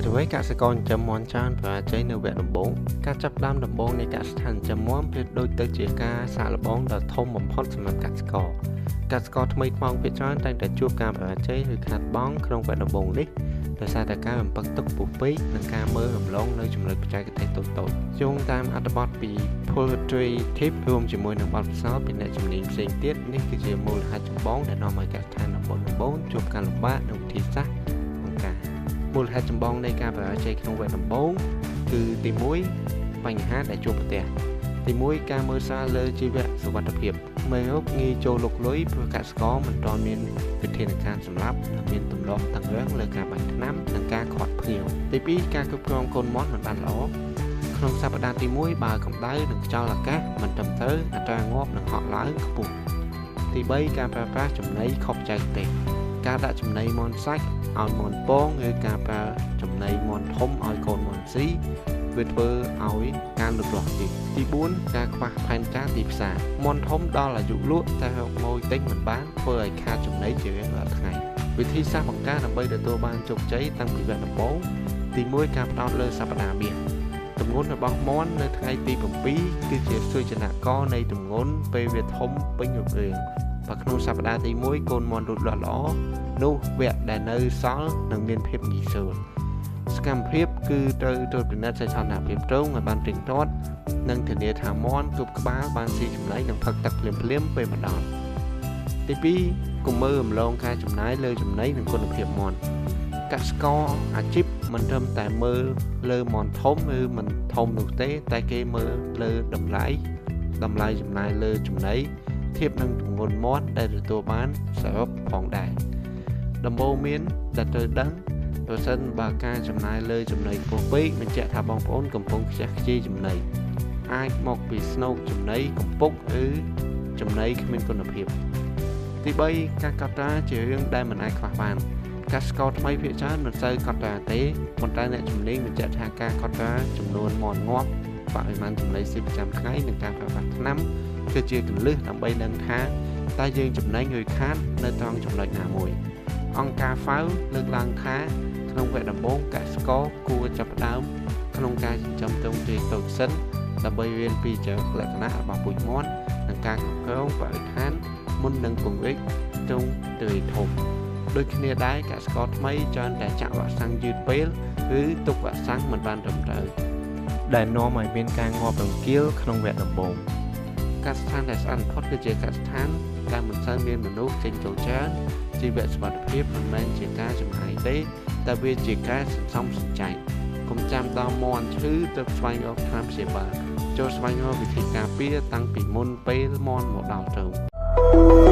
អ្វីកសិករចិញ្ចឹមមាន់ច្រើនប្រជែងនៅវគ្គដំបូងការចាប់ផ្ដើមដំបូងនៃកសិដ្ឋានចិញ្ចឹមមាន់ប្រៀបដូចទៅជាការសាកល្បងដ៏ធំបំផុតសម្រាប់កសិករថ្មីថ្មោងភាគច្រើនតែងតែជួបការប្រជែងឬខាតបង់ក្នុងវគ្គដំបូងនេះដោយសារតែការបំផឹកទុកពុះពេកនិងការមើលរំលងនៅចំណុចបច្ចេកទេសតូចៗយោងតាមអត្ថបទពី Poultry Tip រួមជាមួយនឹងបទពិសោធន៍ពីអ្នកជំនាញផ្សេងទៀតនេះគឺជាមូលហេតុចម្បងដែលនាំឲ្យកសិដ្ឋានដំបូងជួបការលំបាកនិងវិធីសាស្ត្របង្ការមូលហេតុចម្បងនៃការប្រជែងក្នុងវគ្គដំបូងគឺទី1បញ្ហាដែលជួបប្រទះទី1ការមើលសារលើជីវៈសុវត្ថិភាពមេរោគងាយចូលលុកលុយព្រោះកសិករមិនទាន់មានវិធានការសម្រាប់និងមានទម្លាប់តឹងរ៉ឹងលើការបាញ់ថ្នាំនិងការខាត់ភ្ញៀវទី2ការគ្រប់គ្រងកូនមាន់មិនបានល្អក្នុងសប្តាហ៍ទី1បើកម្ដៅនិងខ្យល់អាកាសមិនត្រឹមត្រូវអត្រាងាប់នឹងហក់ឡើងខ្ពស់ទី3ការប្រើប្រាស់ចំណីខុសបច្ចេកទេសការដាក់ចំណីមាន់សាច់ឲ្យមាន់ពងឬការប្រើចំណីមាន់ធំឲ្យកូនមាន់ស៊ីវាធ្វើឲ្យការលូតលាស់ទី4ការខ្វះផែនការទីផ្សារមាន់ធំដល់អាយុលក់តែរកម៉ួយទិញមិនបានធ្វើឲ្យខាតចំណីជារៀងរាល់ថ្ងៃវិធីសាស្ត្របង្ការដើម្បីទទួលបានជោគជ័យតាំងពីវគ្គដំបូងទី1ការផ្ដោតលើសប្តាហ៍មាសទម្ងន់របស់មាន់នៅថ្ងៃទី7គឺជាសូចនាករនៃទម្ងន់ពេលវាធំពេញរូបរាងបើក្នុងសប្តាហ៍ទី1កូនមាន់លូតលាស់ល្អនោះវគ្គដែលនៅសល់នឹងមានភាពងាយស្រួលសកម្មភាពគឺត្រូវត្រួតពិនិត្យសីតុណ្ហភាពទ្រុងឲ្យបានទៀងទាត់និងធានាថាមាន់ទប់ក្បាលបានស៊ីចំណីនិងផឹកទឹកភ្លាមៗពេលមកដល់ទី2កុំមើលរំលងការចំណាយលើចំណីនិងគុណភាពមាន់កសិករអាជីពមិនត្រឹមតែមើលលើមាន់ធំឬមិនធំនោះទេតែគេមើលលើតម្លៃចំណាយលើចំណីធៀបនឹងទម្ងន់មាន់ដែលទទួលបានសរុបផងដែរដំបូងមានតែត្រូវដឹងប្រសិនបើការចំណាយលើចំណីខ្ពស់ពេកបញ្ជាក់ថាបងប្អូនកំពុងខ្ជះខ្ជាយចំណីអាចមកពីស្នូកចំណីកំពុកឬចំណីគ្មានគុណភាពទី3ការកត់ត្រាជារឿងដែលមិនអាចខ្វះបានកសិករថ្មីភាគច្រើនមិនសូវកត់ត្រាទេប៉ុន្តែអ្នកជំនាញបញ្ជាក់ថាការកត់ត្រាចំនួនមាន់ងាប់បរិមាណចំណីស៊ីប្រចាំថ្ងៃនិងការប្រើប្រាស់ថ្នាំគឺជាគន្លឹះដើម្បីដឹងថាតើយើងចំណេញឬខាតនៅត្រង់ចំណុចណាមួយអង្គការ FAO លើកឡើងថាក្នុងវគ្គដំបូងកសិករគួរចាប់ផ្ដើមក្នុងការចិញ្ចឹមទ្រង់ទ្រាយតូចសិនដើម្បីរៀនពីចរិតលក្ខណៈរបស់ពូជមាន់និងការគ្រប់គ្រងបរិស្ថានមុននឹងពង្រីកទ្រង់ទ្រាយធំដូចគ្នាដែរកសិករថ្មីច្រើនតែចាក់វ៉ាក់សាំងយឺតពេលឬទុកវ៉ាក់សាំងមិនបានត្រឹមត្រូវដែលនាំឲ្យមានការងាប់រង្គាលក្នុងវគ្គដំបូងកសិដ្ឋានដែលស្អាតបំផុតគឺជាកសិដ្ឋានដែលមិនសូវមានមនុស្សចេញចូលច្រើនជីវៈសុវត្ថិភាពមិនមែនជាការចំណាយទេតែវាជាការសន្សំសំចៃកុំចាំដល់មាន់ឈឺទៅស្វែងរកថ្នាំព្យាបាលចូលស្វែងរកវិធីការពារតាំងពីមុនពេលមាន់មកដល់ទៅ